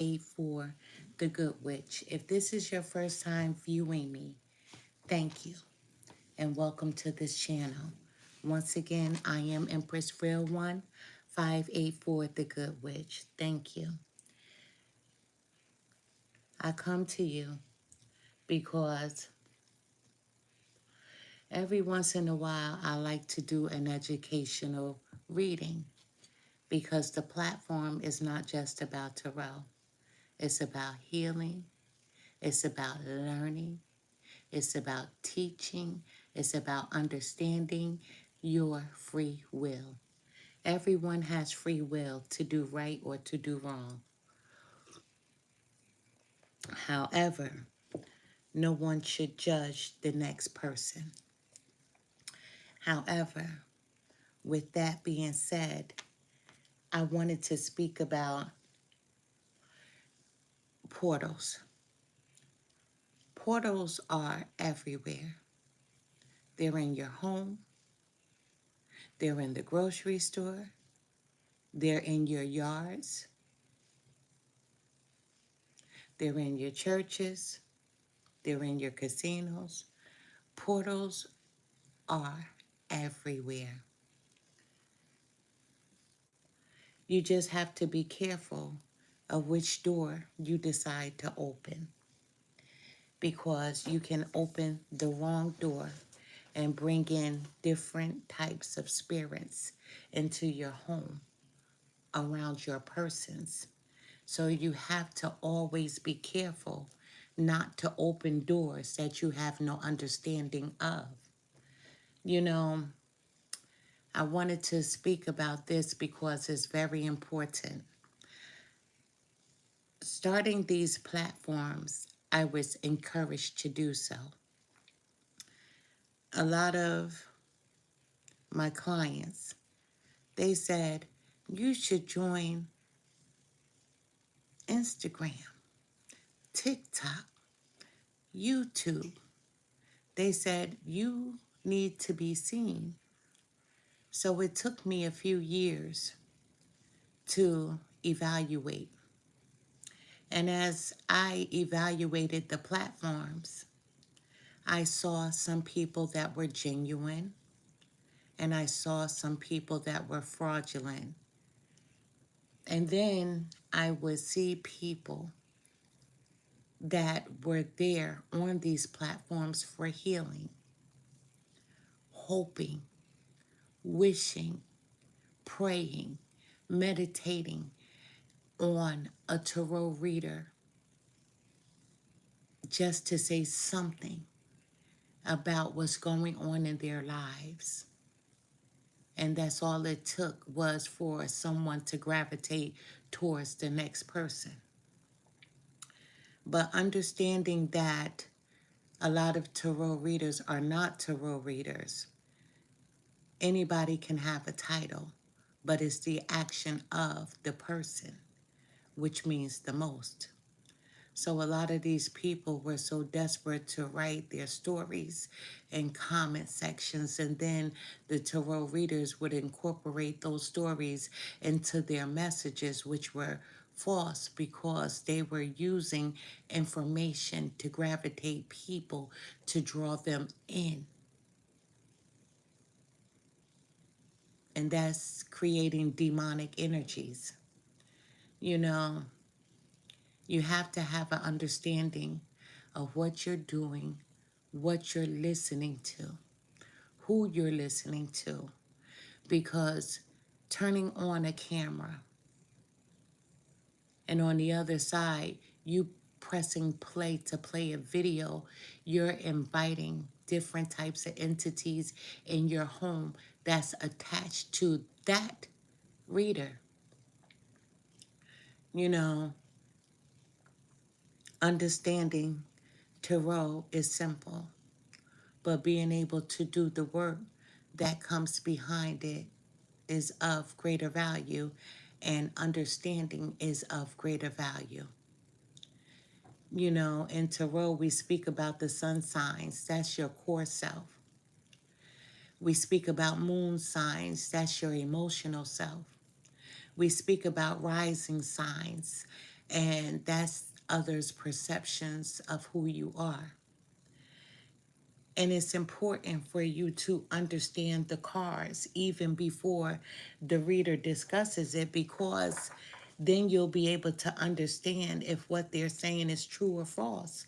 for The Good Witch. If this is your first time viewing me, thank you and welcome to this channel. Once again, I am Empress Real One, 584 The Good Witch. Thank you. I come to you because every once in a while I like to do an educational reading because the platform is not just about tarot. It's about healing. It's about learning. It's about teaching. It's about understanding your free will. Everyone has free will to do right or to do wrong. However, no one should judge the next person. However, with that being said, I wanted to speak about portals. Portals are everywhere. They're in your home. They're in the grocery store. They're in your yards. They're in your churches. They're in your casinos. Portals are everywhere. You just have to be careful of which door you decide to open, because you can open the wrong door and bring in different types of spirits into your home around your persons. So you have to always be careful not to open doors that you have no understanding of. You know, I wanted to speak about this because it's very important. Starting these platforms, I was encouraged to do so. A lot of my clients, they said, you should join Instagram, TikTok, YouTube. They said, you need to be seen. So it took me a few years to evaluate. And as I evaluated the platforms, I saw some people that were genuine, and I saw some people that were fraudulent. And then I would see people that were there on these platforms for healing, hoping, wishing, praying, meditating on a tarot reader just to say something about what's going on in their lives. And that's all it took, was for someone to gravitate towards the next person. But understanding that a lot of tarot readers are not tarot readers. Anybody can have a title, but it's the action of the person which means the most. So a lot of these people were so desperate to write their stories in comment sections, and then the tarot readers would incorporate those stories into their messages, which were false, because they were using information to gravitate people, to draw them in. And that's creating demonic energies. You know, you have to have an understanding of what you're doing, what you're listening to, who you're listening to, because turning on a camera and on the other side, you pressing play to play a video, you're inviting different types of entities in your home that's attached to that reader. You know, understanding tarot is simple, but being able to do the work that comes behind it is of greater value, and understanding is of greater value. You know, in tarot, we speak about the sun signs. That's your core self. We speak about moon signs. That's your emotional self. We speak about rising signs, And that's others' perceptions of who you are. And it's important for you to understand the cards even before the reader discusses it, because then you'll be able to understand if what they're saying is true or false.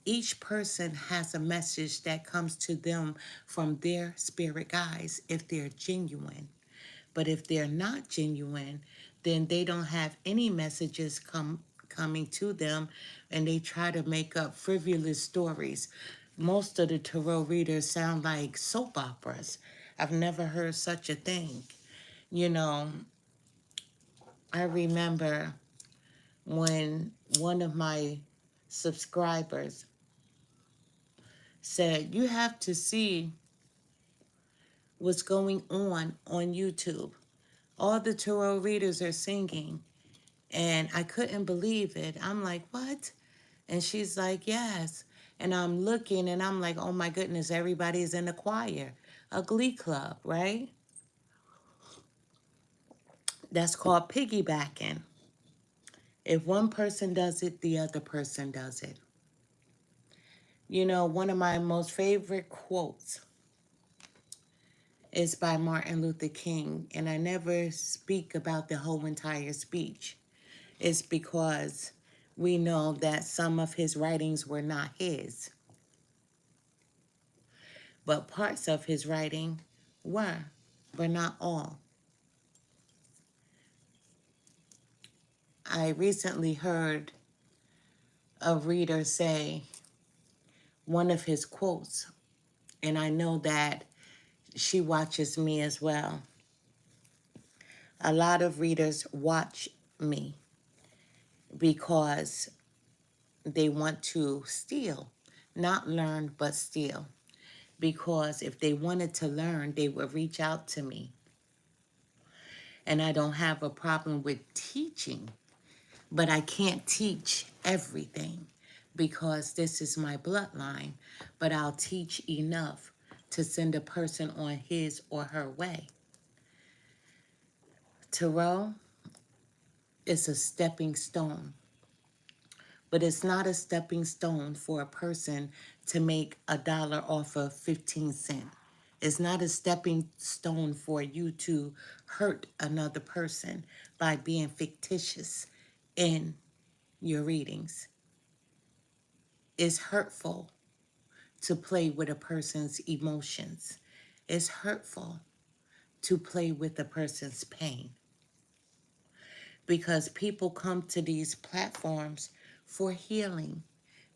Each person has a message that comes to them from their spirit guides if they're genuine. But if they're not genuine, then they don't have any messages coming to them, and they try to make up frivolous stories. Most of the tarot readers sound like soap operas. I've never heard such a thing. You know, I remember when one of my subscribers said, "You have to see what's going on YouTube. All the tarot readers are singing." And I couldn't believe it. I'm like, "What?" And she's like, "Yes." And I'm looking and I'm like, "Oh my goodness, everybody's in a choir, a glee club, right?" That's called piggybacking. If one person does it, the other person does it. You know, one of my most favorite quotes is by Martin Luther King, and I never speak about the whole entire speech. It's because we know that some of his writings were not his, but parts of his writing were, but not all. I recently heard a reader say one of his quotes, and I know that she watches me as well. A lot of readers watch me because they want to steal, not learn, but steal. Because if they wanted to learn, they would reach out to me. And I don't have a problem with teaching, but I can't teach everything because this is my bloodline. But I'll teach enough to send a person on his or her way. Tarot is a stepping stone, but it's not a stepping stone for a person to make $1 off of 15 cents. It's not a stepping stone for you to hurt another person by being fictitious in your readings. It's hurtful to play with a person's emotions. It's hurtful to play with a person's pain, because people come to these platforms for healing.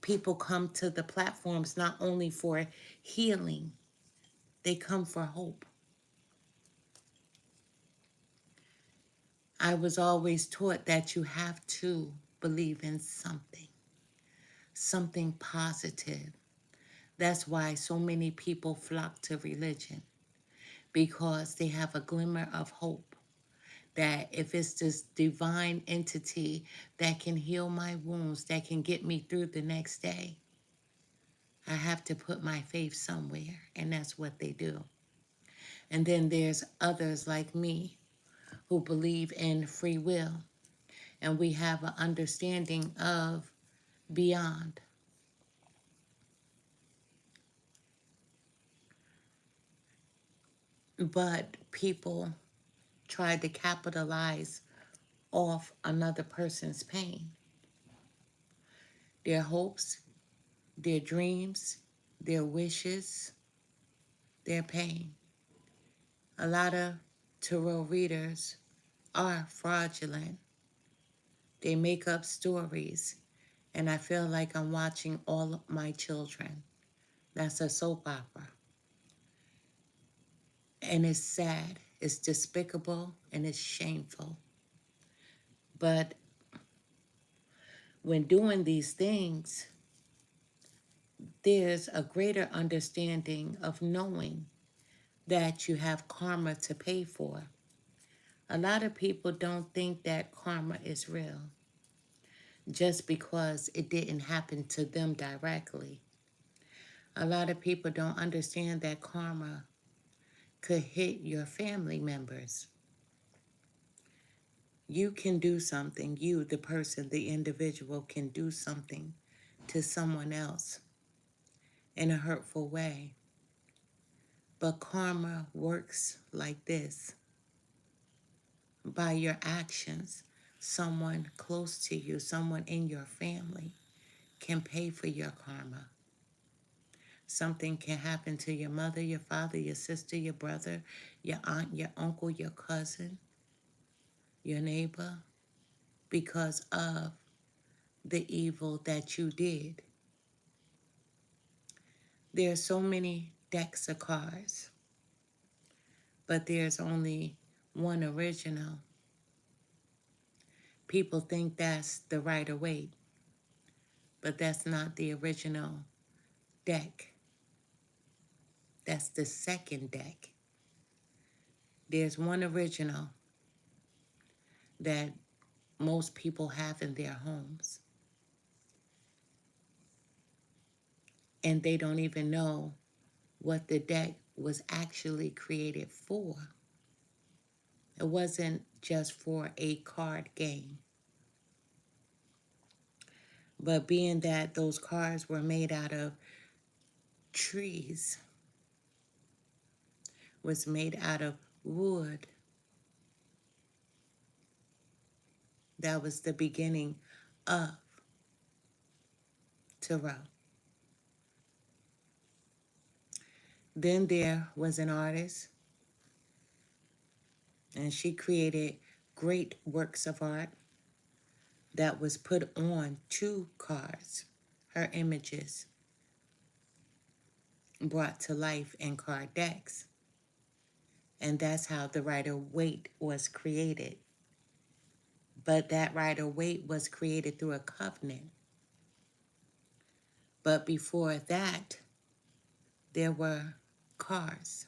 People come to the platforms not only for healing, they come for hope. I was always taught that you have to believe in something positive. That's why so many people flock to religion, because they have a glimmer of hope that if it's this divine entity that can heal my wounds, that can get me through the next day, I have to put my faith somewhere, and that's what they do. And then there's others like me who believe in free will, and we have an understanding of beyond. But people try to capitalize off another person's pain, their hopes, their dreams, their wishes, their pain. A lot of tarot readers are fraudulent. They make up stories, and I feel like I'm watching all of my children. That's a soap opera. And it's sad, it's despicable, and it's shameful. But when doing these things, there's a greater understanding of knowing that you have karma to pay for. A lot of people don't think that karma is real just because it didn't happen to them directly. A lot of people don't understand that karma could hit your family members. You can do something. You, the person, the individual, can do something to someone else in a hurtful way. But karma works like this. By your actions, someone close to you, someone in your family can pay for your karma. Something can happen to your mother, your father, your sister, your brother, your aunt, your uncle, your cousin, your neighbor, because of the evil that you did. There are so many decks of cards, but there's only one original. People think that's the Rider-Waite, but that's not the original deck. That's the second deck. There's one original that most people have in their homes, and they don't even know what the deck was actually created for. It wasn't just for a card game, but being that those cards were made out of trees, was made out of wood, that was the beginning of tarot. Then there was an artist, and she created great works of art that was put on two cards, her images brought to life in card decks. And that's how the Rider-Waite was created. But that Rider-Waite was created through a covenant. But before that, there were cards.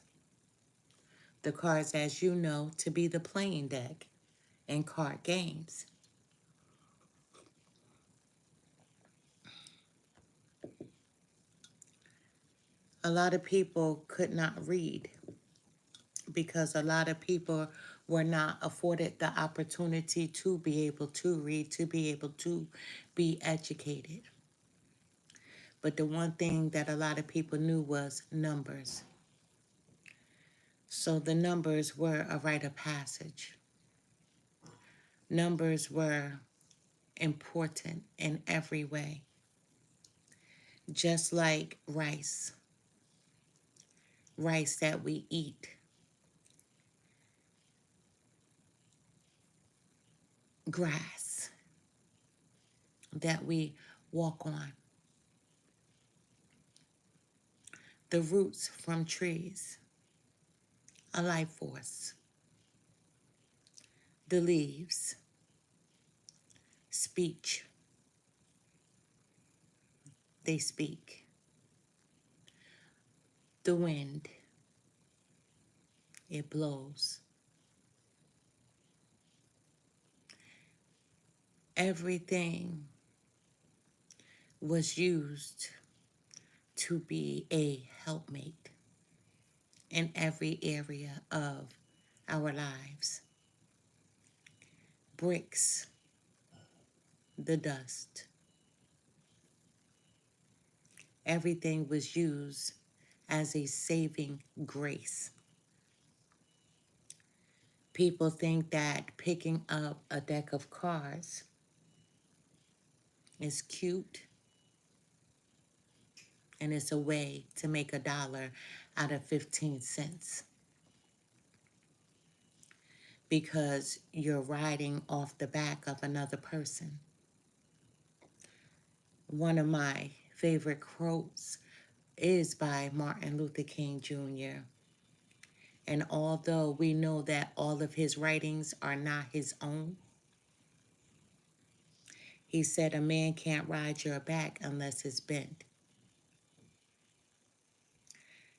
The cards, as you know, to be the playing deck in card games. A lot of people could not read because a lot of people were not afforded the opportunity to be able to read, to be able to be educated. But the one thing that a lot of people knew was numbers. So the numbers were a rite of passage. Numbers were important in every way. Just like rice, rice that we eat, grass that we walk on, the roots from trees, a life force, the leaves, speech, they speak, the wind, it blows. Everything was used to be a helpmate in every area of our lives. Bricks, the dust. Everything was used as a saving grace. People think that picking up a deck of cards is cute and it's a way to make $1 out of 15 cents because you're riding off the back of another person. One of my favorite quotes is by Martin Luther King Jr. And although we know that all of his writings are not his own, he said a man can't ride your back unless it's bent.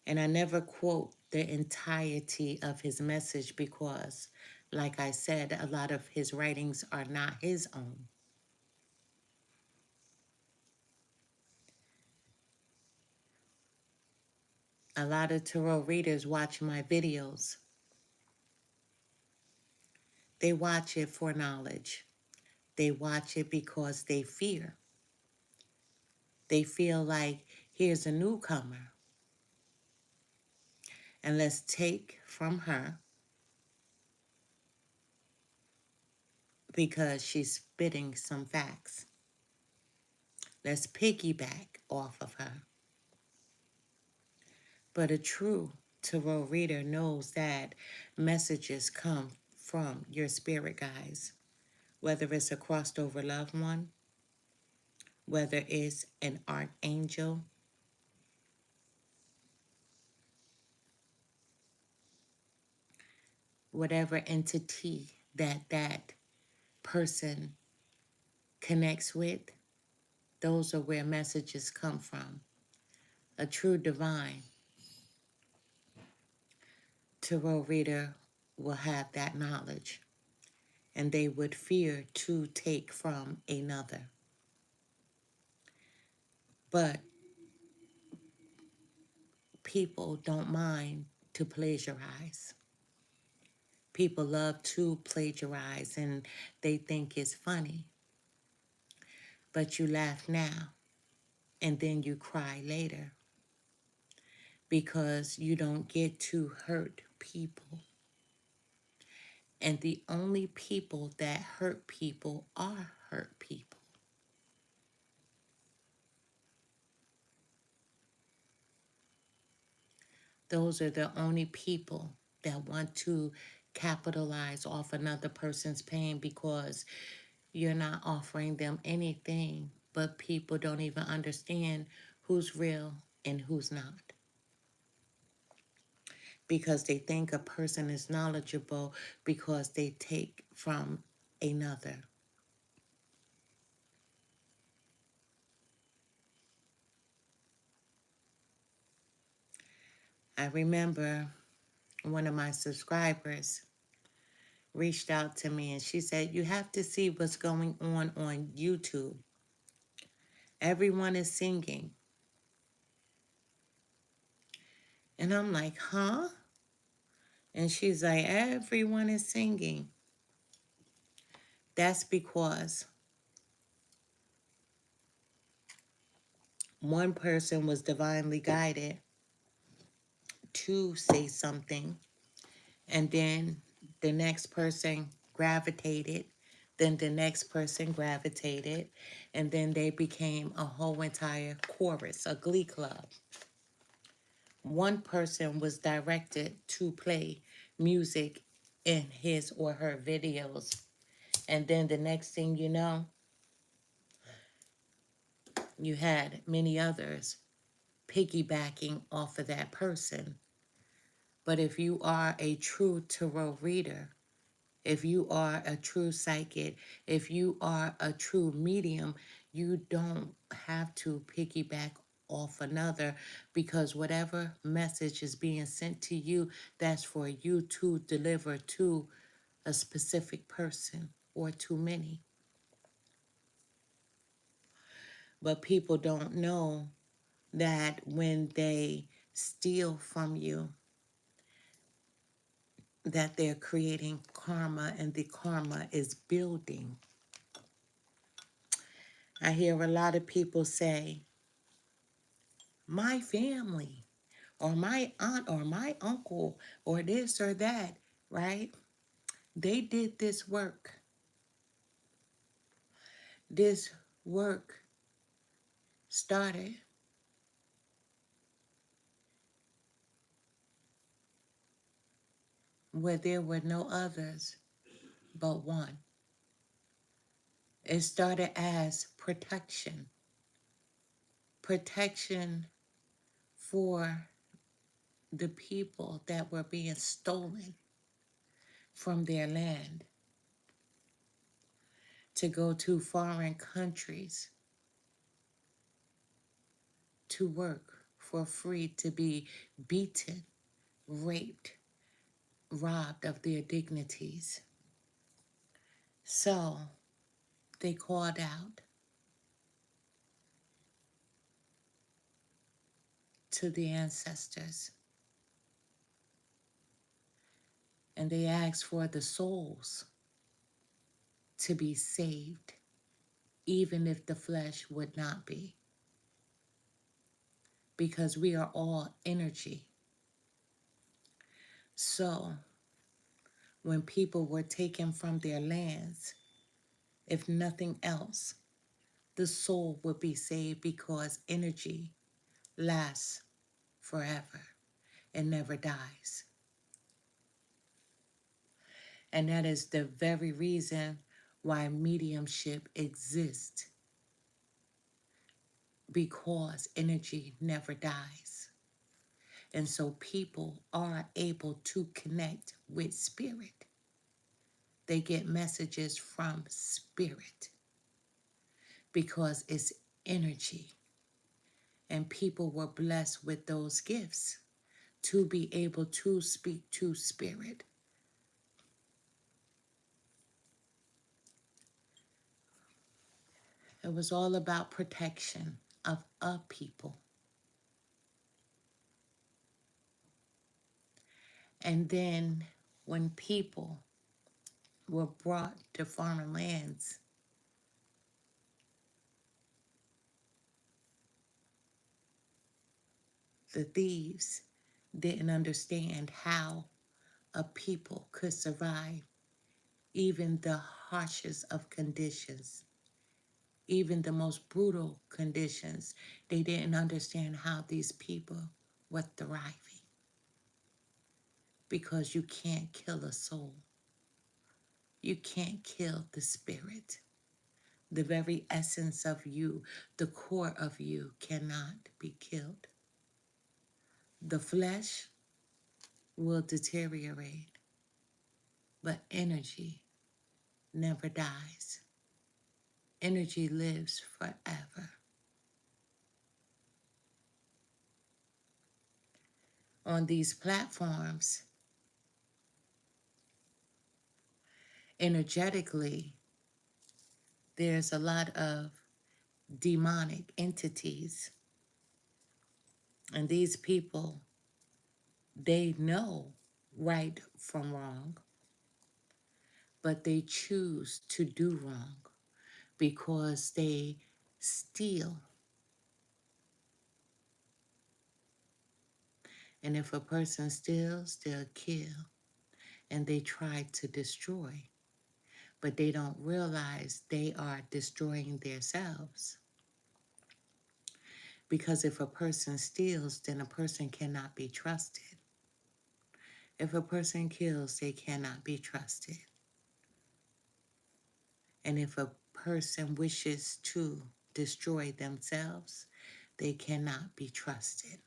And I never quote the entirety of his message because, like I said, a lot of his writings are not his own. A lot of tarot readers watch my videos They watch it for knowledge. They watch it because they fear. They feel like here's a newcomer and let's take from her because she's spitting some facts. Let's piggyback off of her. But a true tarot reader knows that messages come from your spirit guides, whether it's a crossed over loved one, whether it's an archangel, whatever entity that person connects with, those are where messages come from. A true divine tarot reader will have that knowledge, and they would fear to take from another. But people don't mind to plagiarize. People love to plagiarize and they think it's funny. But you laugh now and then you cry later because you don't get to hurt people. And the only people that hurt people are hurt people. Those are the only people that want to capitalize off another person's pain because you're not offering them anything, but people don't even understand who's real and who's not. Because they think a person is knowledgeable because they take from another. I remember one of my subscribers reached out to me and she said, you have to see what's going on YouTube. Everyone is singing. And I'm like, huh? And she's like, everyone is singing. That's because one person was divinely guided to say something, and then the next person gravitated, then the next person gravitated, and then they became a whole entire chorus, a glee club. One person was directed to play music in his or her videos, and then the next thing you know, you had many others piggybacking off of that person. But if you are a true tarot reader, if you are a true psychic, if you are a true medium, you don't have to piggyback off another, because whatever message is being sent to you, that's for you to deliver to a specific person or too many. But people don't know that when they steal from you, that they're creating karma, and the karma is building. I hear a lot of people say, my family, or my aunt, or my uncle, or this or that, right? They did this work. This work started where there were no others but one. It started as protection. Protection for the people that were being stolen from their land to go to foreign countries to work for free, to be beaten, raped, robbed of their dignities. So they called out to the ancestors and they asked for the souls to be saved, even if the flesh would not be, because we are all energy. So when people were taken from their lands, if nothing else, the soul would be saved because energy lasts forever and never dies. And that is the very reason why mediumship exists, because energy never dies. And so people are able to connect with spirit. They get messages from spirit because it's energy. And people were blessed with those gifts to be able to speak to spirit. It was all about protection of a people. And then when people were brought to foreign lands, the thieves didn't understand how a people could survive even the harshest of conditions, even the most brutal conditions. They didn't understand how these people were thriving, because you can't kill a soul. You can't kill the spirit. The very essence of you, the core of you, cannot be killed. The flesh will deteriorate, but energy never dies. Energy lives forever. On these platforms, energetically, there's a lot of demonic entities. And these people, they know right from wrong, but they choose to do wrong because they steal. And if a person steals, they'll kill. And they try to destroy, but they don't realize they are destroying themselves. Because if a person steals, then a person cannot be trusted. If a person kills, they cannot be trusted. And if a person wishes to destroy themselves, they cannot be trusted.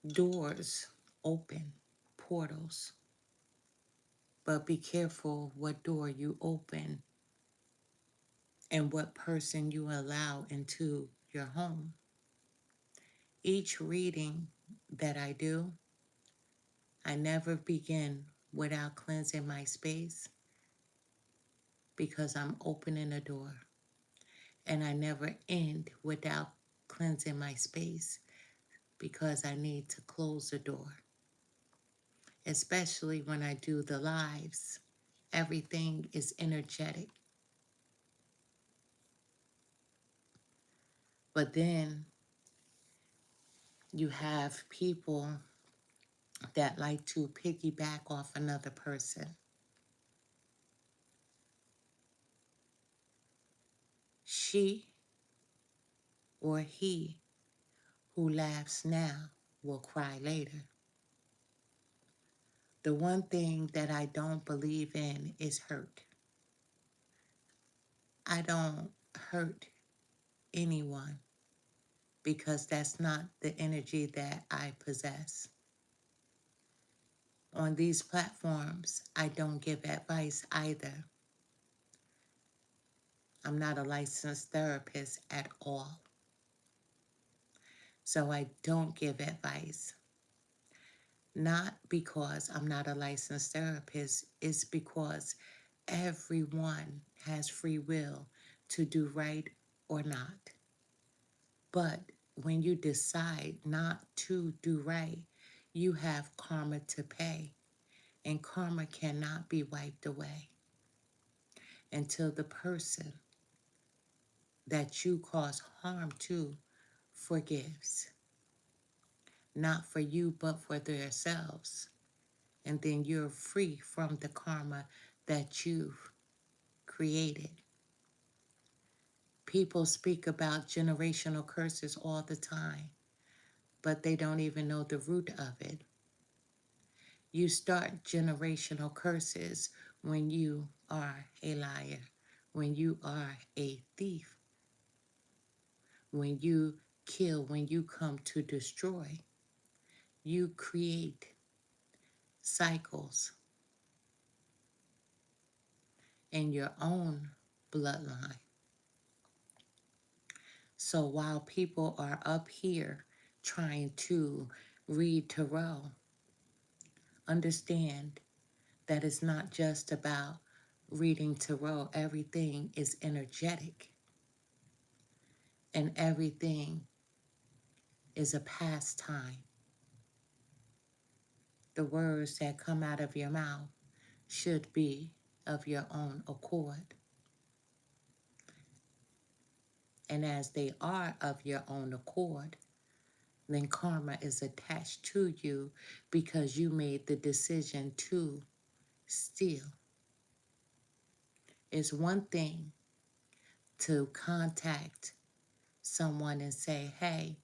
Doors open, portals, but be careful what door you open and what person you allow into your home. Each reading that I do, I never begin without cleansing my space, because I'm opening a door. And I never end without cleansing my space, because I need to close the door. Especially when I do the lives, everything is energetic. But then you have people that like to piggyback off another person. She or he who laughs now will cry later. The one thing that I don't believe in is hurt. I don't hurt anyone, because that's not the energy that I possess. On these platforms, I don't give advice either. I'm not a licensed therapist at all. So I don't give advice. Not because I'm not a licensed therapist, it's because everyone has free will to do right or not. But when you decide not to do right, you have karma to pay. And karma cannot be wiped away until the person that you cause harm to forgives. Not for you, but for themselves. And then you're free from the karma that you've created. People speak about generational curses all the time, but they don't even know the root of it. You start generational curses when you are a liar, when you are a thief, when you kill, when you come to destroy. You create cycles in your own bloodline. So while people are up here trying to read tarot, understand that it's not just about reading tarot. Everything is energetic, and everything is a pastime. The words that come out of your mouth should be of your own accord. And as they are of your own accord, then karma is attached to you because you made the decision to steal. It's one thing to contact someone and say, hey,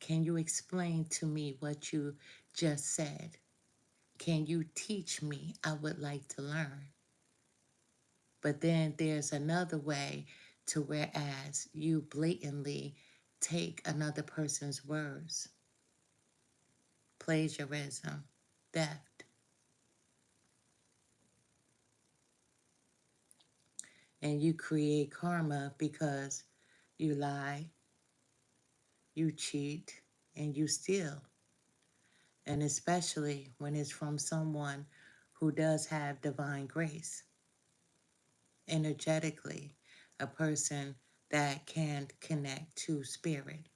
can you explain to me what you just said? Can you teach me? I would like to learn. But then there's another way to whereas you blatantly take another person's words, plagiarism, theft, and you create karma because you lie, you cheat, and you steal. And especially when it's from someone who does have divine grace, energetically, a person that can connect to spirit.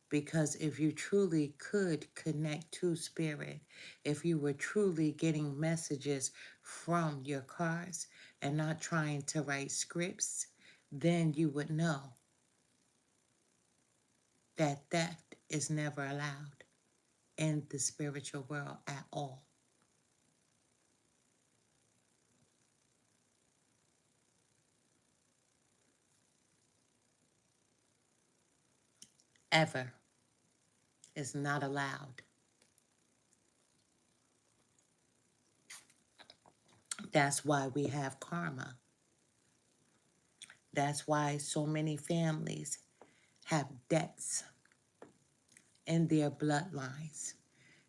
Because if you truly could connect to spirit, if you were truly getting messages from your cards and not trying to write scripts, then you would know that theft is never allowed in the spiritual world at all. Ever is not allowed. That's why we have karma. That's why so many families have debts in their bloodlines.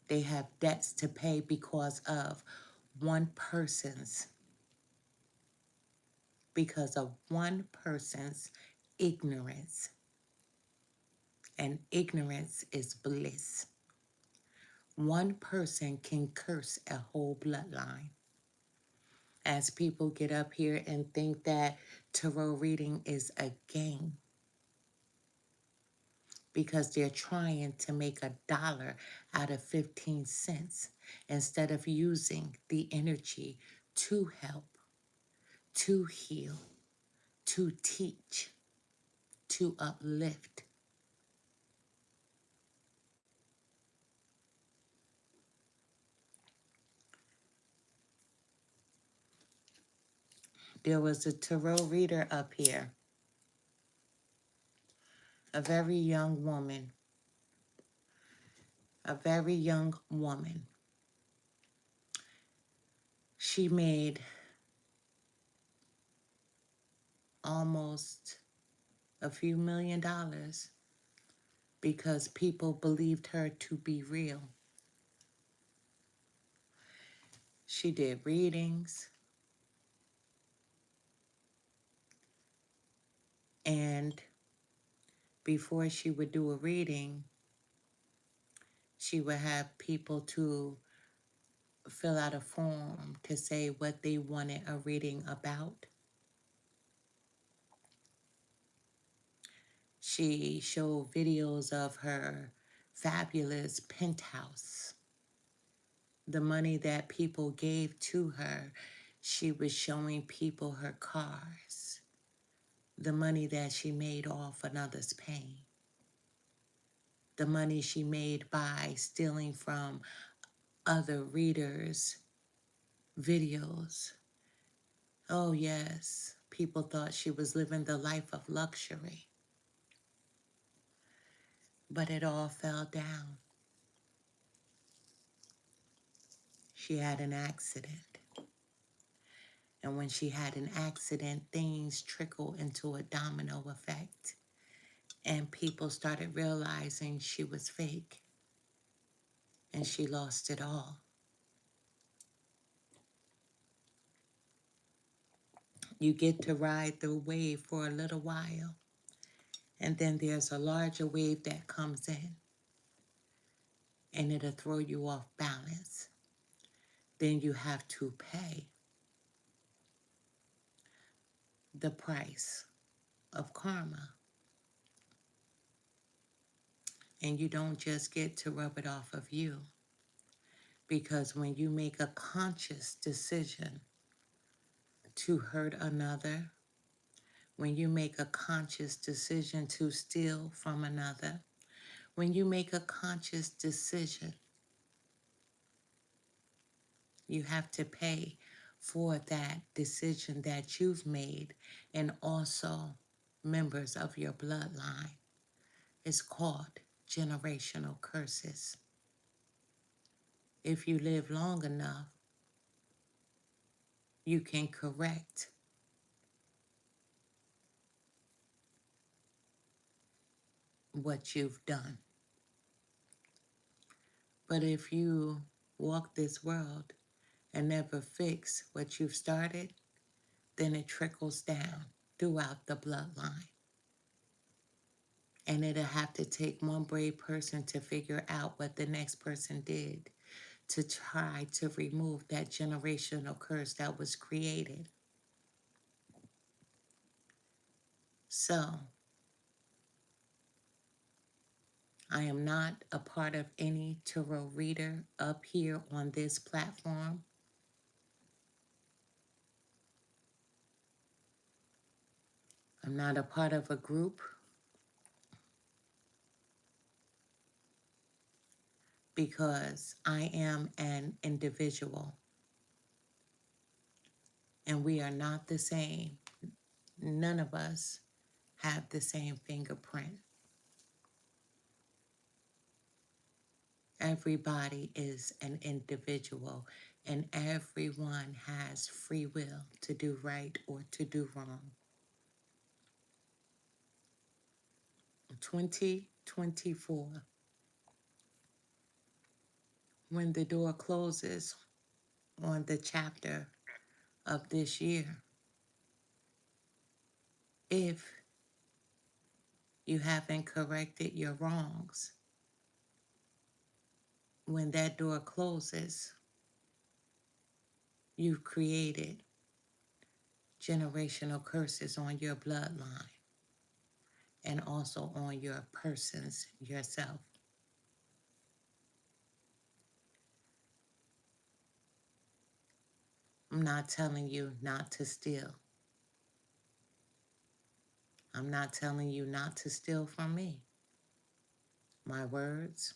They have debts to pay because of one person's, ignorance. And ignorance is bliss. One person can curse a whole bloodline. As people get up here and think that tarot reading is a game because they're trying to make $1 out of 15 cents instead of using the energy to help, to heal, to teach, to uplift. There was a tarot reader up here, a very young woman, a very young woman. She made almost a few $1,000,000 because people believed her to be real. She did readings, and before she would do a reading, she would have people to fill out a form to say what they wanted a reading about. She showed videos of her fabulous penthouse The money that people gave to her, she was showing people her cars. The money that she made off another's pain. The money she made by stealing from other readers' videos. Oh, yes, people thought she was living the life of luxury. But it all fell down. She had an accident. And when she had an accident, things trickle into a domino effect. And people started realizing she was fake. And she lost it all. You get to ride the wave for a little while. And then there's a larger wave that comes in. And it'll throw you off balance. Then you have to pay the price of karma. And you don't just get to rub it off of you. Because when you make a conscious decision to hurt another, when you make a conscious decision to steal from another, when you make a conscious decision, you have to pay for that decision that you've made, and also members of your bloodline. It's called generational curses. If you live long enough, you can correct what you've done. But if you walk this world and never fix what you've started, then it trickles down throughout the bloodline. And it'll have to take one brave person to figure out what the next person did to try to remove that generational curse that was created. So, I am not a part of any tarot reader up here on this platform. I'm not a part of a group because I am an individual and we are not the same. None of us have the same fingerprint. Everybody is an individual and everyone has free will to do right or to do wrong. 2024, when the door closes on the chapter of this year, if you haven't corrected your wrongs, when that door closes, you've created generational curses on your bloodline and also on your persons yourself. I'm not telling you not to steal. I'm not telling you not to steal from me. My words,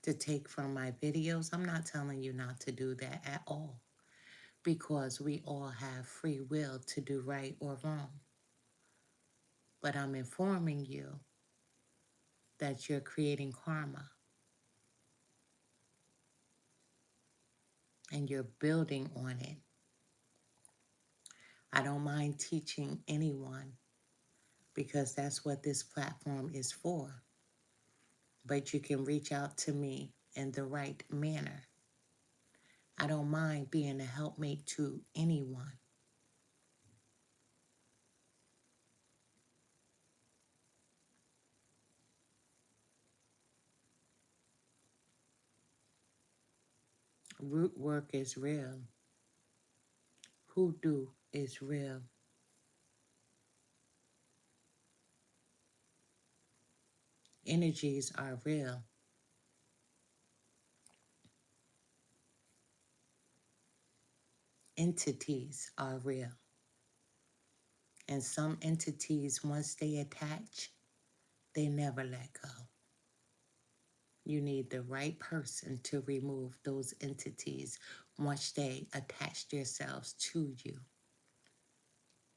to take from my videos, I'm not telling you not to do that at all, because we all have free will to do right or wrong. But I'm informing you that you're creating karma and you're building on it. I don't mind teaching anyone because that's what this platform is for. But you can reach out to me in the right manner. I don't mind being a helpmate to anyone. Root work is real. Hoodoo is real. Energies are real. entities are real. And some entities, once they attach, they never let go. You need the right person to remove those entities once they attach themselves to you.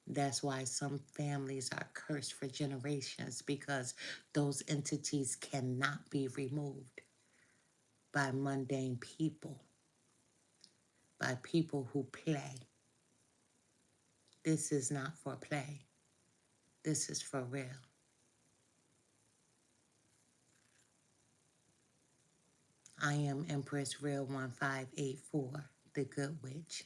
That's why some families are cursed for generations, because those entities cannot be removed by mundane people, by people who play. This is not for play. This is for real. I am Empress Real 1584, the Good Witch.